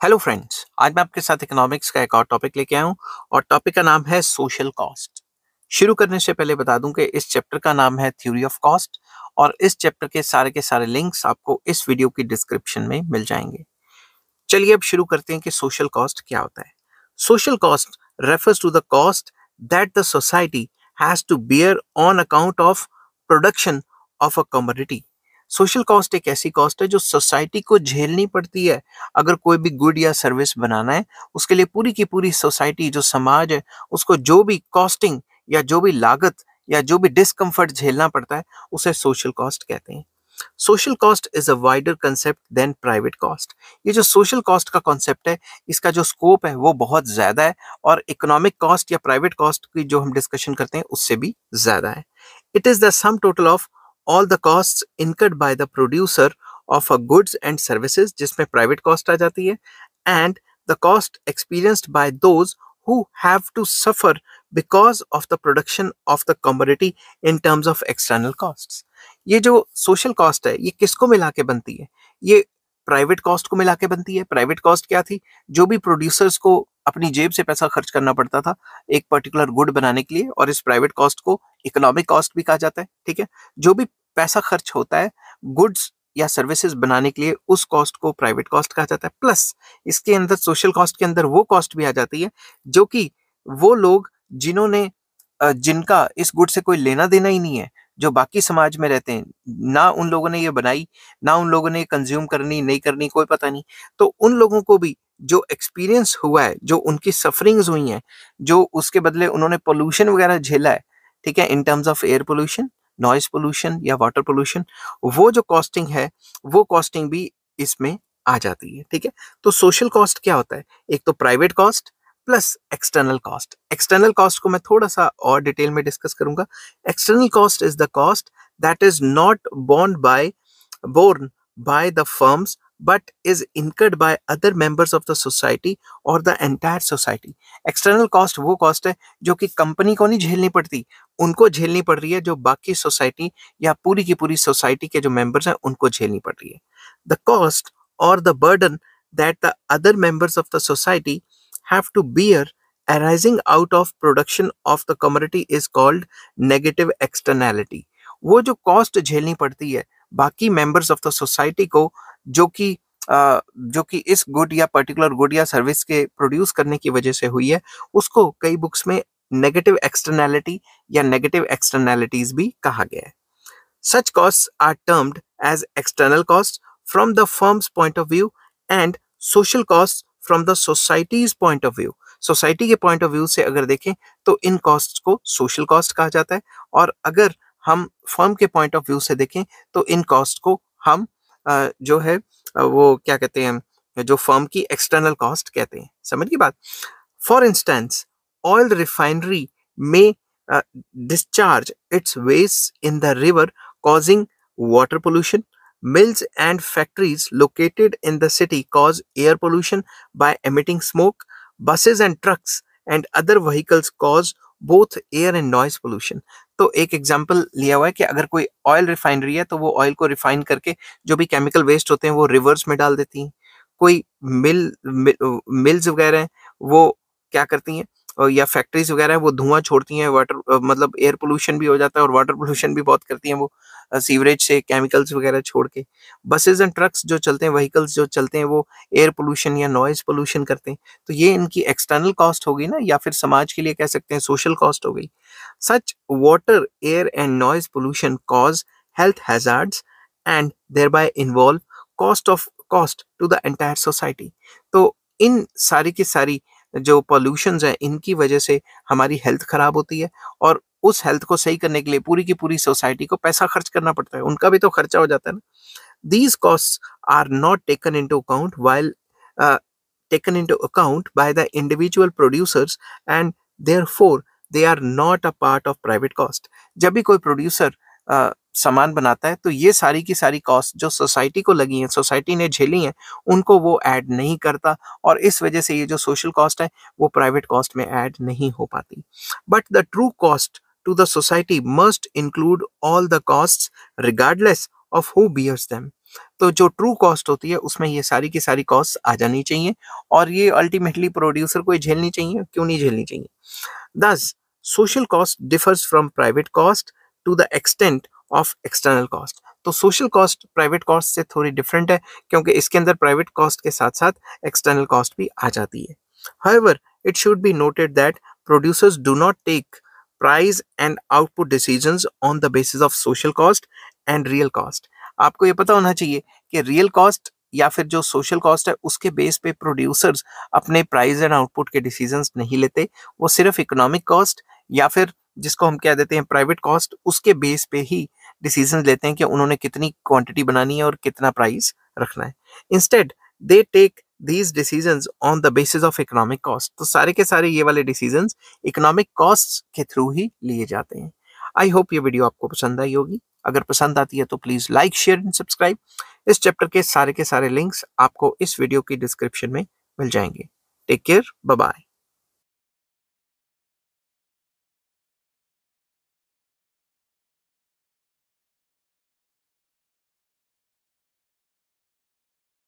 Hello friends, आज मैं आपके साथ इकोनॉमिक्स का एक और टॉपिक लेके आया हूँ और टॉपिक का नाम है सोशल कॉस्ट। शुरू करने से पहले बता दूं कि इस चैप्टर का नाम है थ्योरी ऑफ कॉस्ट और इस चैप्टर के सारे लिंक्स आपको इस वीडियो की डिस्क्रिप्शन में मिल जाएंगे। चलिए अब शुरू करते हैं कि सोशल कॉस्ट क्या होता है। Social cost refers to the cost that the society has to bear on account of production of a commodity. Social cost एक ऐसी कॉस्ट है जो सोसाइटी को झेलनी पड़ती है। अगर कोई भी गुड या सर्विस बनाना है, उसके लिए पूरी की पूरी सोसाइटी जो समाज है, उसको जो भी कॉस्टिंग या जो भी लागत या जो भी डिस्कम्फर्ट झेलना पड़ता है, उसे सोशल कॉस्ट कहते हैं। Social cost is a wider concept than private cost. ये जो सोशल कॉस्ट का कॉन्सेप्ट है, इसका जो स्कोप है वो बहुत ज्यादा है और इकोनॉमिक कॉस्ट या प्राइवेट कॉस्ट की जो हम डिस्कशन करते हैं उससे भी ज्यादा है। It is the sum total of all the cost incurred by the producer of a goods and services, जिसमें प्राइवेट कॉस्ट आ जाती है, and the cost experienced bye those who have to suffer because of the production of the commodity in terms of external costs। ये जो social cost है, ये किसको मिला के बनती है? ये प्राइवेट कॉस्ट को मिला के बनती है। प्राइवेट कॉस्ट क्या थी? जो भी प्रोड्यूसर्स को अपनी जेब से पैसा खर्च करना पड़ता था एक पर्टिकुलर गुड बनाने के लिए, और इस प्राइवेट कॉस्ट को इकोनॉमिक कॉस्ट भी कहा जाता है। ठीक है, जो भी पैसा खर्च होता है गुड्स या सर्विसेज बनाने के लिए, उस कॉस्ट को प्राइवेट कॉस्ट कहा जाता है। प्लस इसके अंदर सोशल कॉस्ट के अंदर वो कॉस्ट भी आ जाती है जो कि वो लोग जिन्होंने जिनका इस गुड से कोई लेना देना ही नहीं है, जो बाकी समाज में रहते हैं, ना उन लोगों ने ये बनाई, ना उन लोगों ने कंज्यूम करनी नहीं करनी कोई पता नहीं, तो उन लोगों को भी जो एक्सपीरियंस हुआ है, जो उनकी सफरिंग्स हुई हैं, जो उसके बदले उन्होंने पोल्यूशन वगैरह झेला है, ठीक है, in terms of air pollution, noise pollution या वाटर पोल्यूशन, वो जो कॉस्टिंग है, वो कॉस्टिंग भी इसमें आ जाती है। ठीक है, तो सोशल कॉस्ट क्या होता है? एक तो private cost plus external cost. External cost को मैं थोड़ा सा और डिटेल में डिस्कस करूंगा। External cost is the cost that is not borne by the firms but is incurred by other members of the society or the entire society। External cost वो cost है जो कि कंपनी को नहीं झेलनी पड़ती, उनको झेलनी पड़ रही है, जो बाकी सोसाइटी या पूरी की पूरी सोसाइटी के जो मेंबर्स हैं उनको झेलनी पड़ रही है। द कॉस्ट और the burden that the other members of the society have to bear arising out of production of the commodity is called negative externality। वो जो कॉस्ट झेलनी पड़ती है बाकी मेंबर्स ऑफ द सोसाइटी को, जो कि इस गुड या पर्टिकुलर गुड या सर्विस के प्रोड्यूस करने की वजह से हुई है, उसको कई बुक्स में नेगेटिव एक्सटर्नैलिटी या नेगेटिव एक्सटर्नैलिटीज भी कहा गया है। Such costs are termed as external costs from the firm's point of view and social costs from the society's point of view। Society के पॉइंट ऑफ व्यू से अगर देखें तो इन कॉस्ट को सोशल कॉस्ट कहा जाता है, और अगर हम फर्म के पॉइंट ऑफ व्यू से देखें तो इन कॉस्ट को हम जो है वो क्या कहते हैं, जो फर्म की एक्सटर्नल कॉस्ट कहते हैं। समझ की बात? फॉर इंस्टेंस, ऑयल रिफाइनरी में discharge its waste in the river, causing water pollution. Mills and factories located in the city cause air pollution by emitting smoke. Buses and trucks and other vehicles cause both air and noise pollution। तो एक example लिया हुआ है कि अगर कोई oil refinery है तो वो ऑयल को रिफाइन करके जो भी केमिकल वेस्ट होते हैं वो रिवर्स में डाल देती हैं। कोई मिल्स वगैरह हैं, वो क्या करती हैं, या फैक्ट्रीज वगैरह है, वो धुआं छोड़ती हैं, वाटर मतलब एयर पोल्यूशन भी हो जाता है और वाटर पोल्यूशन भी बहुत करती हैं वो, सीवरेज से केमिकल्स वगैरह छोड़ के। बसेस एंड ट्रक्स जो चलते हैं, व्हीकल्स जो चलते हैं, वो एयर पोल्यूशन या नॉइज पोल्यूशन करते हैं। तो ये इनकी एक्सटर्नल कॉस्ट हो गई ना, या फिर समाज के लिए कह सकते हैं सोशल कॉस्ट हो गई। Such water, air and noise pollution cause health hazards and thereby involve cost to the entire society. तो इन सारी की सारी जो पॉल्यूशंस हैं, इनकी वजह से हमारी हेल्थ खराब होती है, और उस हेल्थ को सही करने के लिए पूरी की पूरी सोसाइटी को पैसा खर्च करना पड़ता है, उनका भी तो खर्चा हो जाता है ना। These costs are not taken into account by the individual producers and therefore they are not a part of private cost। जब भी कोई प्रोड्यूसर सामान बनाता है तो ये सारी की सारी कॉस्ट जो सोसाइटी को लगी हैं, सोसाइटी ने झेली हैं, उनको वो ऐड नहीं करता, और इस वजह से ये जो सोशल कॉस्ट है वो प्राइवेट कॉस्ट में ऐड नहीं हो पाती। But the true cost to the society must include all the costs regardless of who bears them। तो जो ट्रू कॉस्ट होती है उसमें ये सारी की सारी कॉस्ट आ जानी चाहिए और ये अल्टीमेटली प्रोड्यूसर को ही झेलनी चाहिए, क्यों नहीं झेलनी चाहिए। Thus, social cost differs from private cost to the extent of external cost. तो सोशल कॉस्ट प्राइवेट कॉस्ट से थोड़ी डिफरेंट है क्योंकि इसके अंदर प्राइवेट कॉस्ट के साथ साथ एक्सटर्नल कॉस्ट भी आ जाती है। However, it should be noted that producers do not take price and output decisions on the basis of social cost and real cost. आपको ये पता होना चाहिए कि रियल कॉस्ट या फिर जो सोशल कॉस्ट है उसके बेस पे प्रोड्यूसर्स अपने प्राइस एंड आउटपुट के डिसीजंस नहीं लेते। वो सिर्फ इकोनॉमिक कॉस्ट या फिर जिसको हम कह देते हैं प्राइवेट कॉस्ट, उसके बेस पे ही डिसीजन लेते हैं कि उन्होंने कितनी क्वांटिटी बनानी है और कितना प्राइस रखना है। Instead they take these decisions on the basis of economic cost. तो सारे के सारे ये वाले डिसीजंस इकोनॉमिक कॉस्ट के थ्रू ही लिए जाते हैं। आई होप ये वीडियो आपको पसंद आई होगी। अगर पसंद आती है तो please like, share and subscribe. इस चैप्टर के सारे लिंक्स आपको इस वीडियो की डिस्क्रिप्शन में मिल जाएंगे। Take care, bye bye.